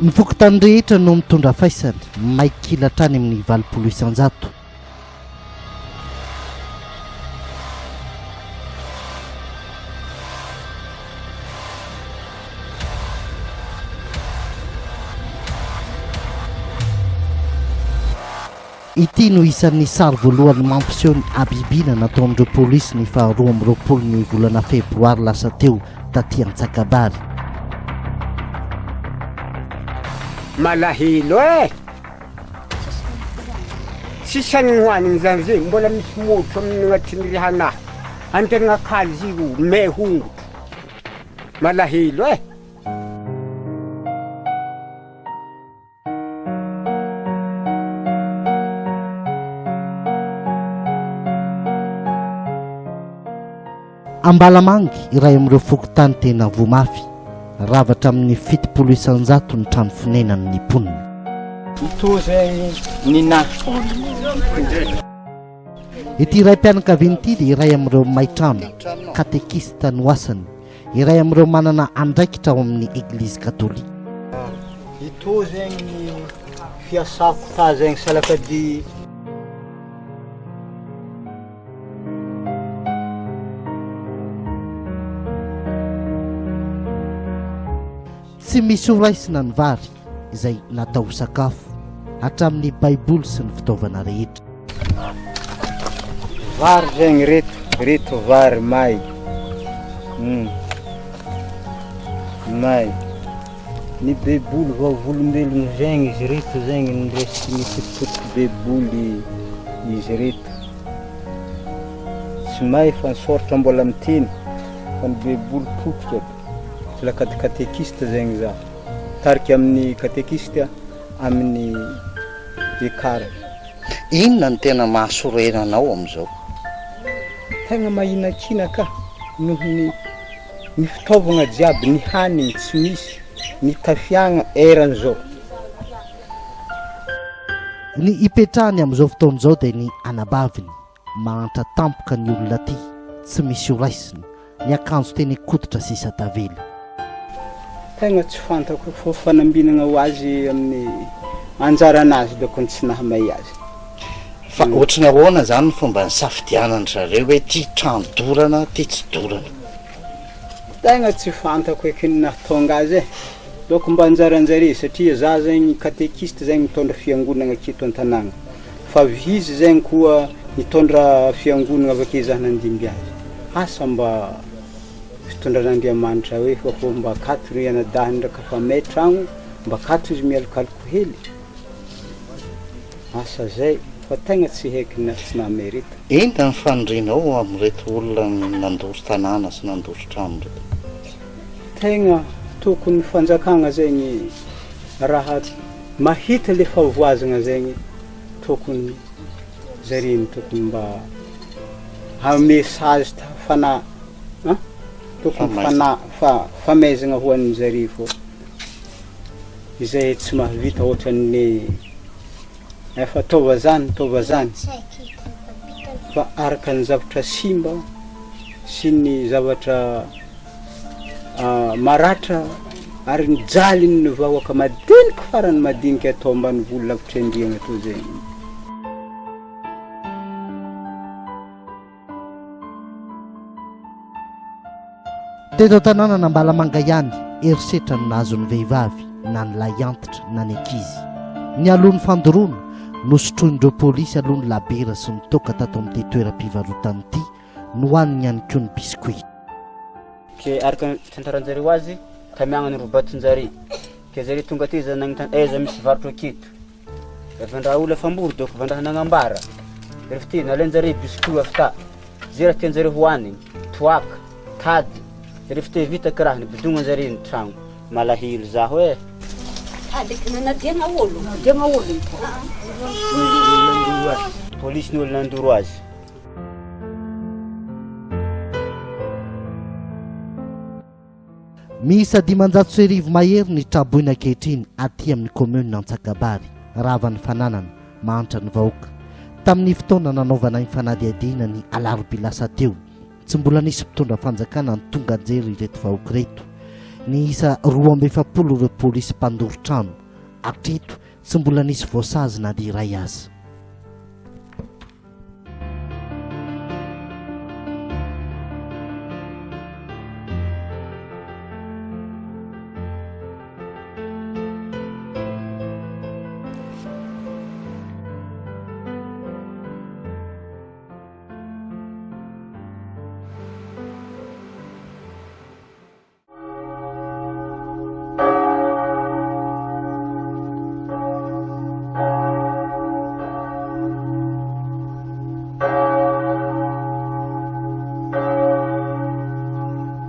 Ny fokotany rehetra no mitondra faisana maikila hatrany amin'ny 80 isan-jato. Ity no isan'ny sary voalohany mampiseho ny abibina nataon'ireo polisy ny 12 ny volana febroary lasa teo taty Antsakabary. Malahelo sisany hoaniny zany zay mbola misy motro amin'ny agnatin'ny rihanahy antegna kazy io me hongo malahelo Ambalamangy iray amin'ireo fokotany tena vomafy ravatra amin'ny 70 isan-jato ny trano fonenan'ny mponina. Ito zay nina. Ity iray mpianakaviana ity dia iray amin'ireo maitrano katekista noasany, iray amin'ireo manana andraikitra ao amin'ny eglizy katolika. Ito zay ny fiasako ta zay salakady. Tsy misy horaisina ny vary izay natao sakafo hatramin'ny baiboly sy ny fitaovana rehetra. Vary zegny reto vary may. May. Ny baiboly vaovolombelogno zegny izy reto zegny ny resy ny fotofotoky baiboly izy reto. Tsy may fa nisoratra mbola miteny fa ny baiboly potika. La katekista zegny za tarika amin'ny katekista amin'ny ekara. Inona ny tena mahasorenanao am'izao? Tegna mahinakina ka noho ny fitaovagna jiaby ny haniny tsy misy ny tafiagna eran'izao. Ny ipetrahany amin'izao fotoan'izao dia ny anabaviny mahantra tampoka ny olona aty tsy misy horaisina, ny akanjo teny koditra sisa tavela. Tegna tsy fantako fa fanambinana ho azy amin'ny anjaranazy doko tsy nahamay azy. Fa ohatrany ahoana zany ny fomba nisafidianany zareo hoe ty trano dorana ty tsy dorana? Tegna tsy fantako eky ny nahatonga azy doko mba anjaranjare satria za zegny katekista zegny mitondra fiangonana aketo an-tanàgna fa vizy zegny koa mitondra fiangonana avake za nandimby azy asa mba fitondran'Andriamanitra hoe fa mba kato ry anadahany ndraka fa may tragno mba kato izy mialokaloky hely asa zay fa tegna tsy haiko na tsy namerita. Inona ny fanindrinao amin'ireto olona nandoro tanàna sy nandoro trano reto? Tegna tokony fanjakagna zegny raha mahita le favoazana zegny tokony zareny tokony mba hamesazy fana tokony famaizana ho an'ny zare fô izay tsy mahavita ohatran'ny efa tova zany fa araka ny zavatra simba sy ny zavatra maratra ary ny jaliny ny vahoaka madinika farany madinika atao ambany volo lavitra andriagna to zay. Teto an-tanàna n'Ambalamanga ihany erisetra ny nazon'ny vehivavy na ny lahy antitra na ny ankizy. Ny alohan'ny fandoroana nosotroin'ireo polisy alohan'ny labera sy nitoka tato amin'ity toeram-pivarotana ity no hoaniny ihany koa ny biscuit. Ke araka tantaranjareo azy tamiagna ny robatonjare ke zare tonga aty za nagnitany aiza misy varotra aketo vandraha olo fambory doko vandraha nagnambara rehefa ty nalainjare biscuit afta zay raha tianjare hoaniny toaka tady rehefa ty vita karaha nibidogna zare ny tragno malahelo zaho diagna olo polisy ny olo nandoro azy. Miisa 500 mahery ny traboina ankehitriny aty amin'ny commune Antsakabary ravan'ny fananana mahantra ny vahoaka. Tamin'ny fotoana nanaovana ny fanadihadiana ny alarobia lasa teo tsy mbola nisy mpitondra fanjakana ny tonga anjery ireto vahoaka reto. ny isa 270 ireo polisy mpandoro trano. Hatreto tsy mbola nisy voasazy na dia iray azy.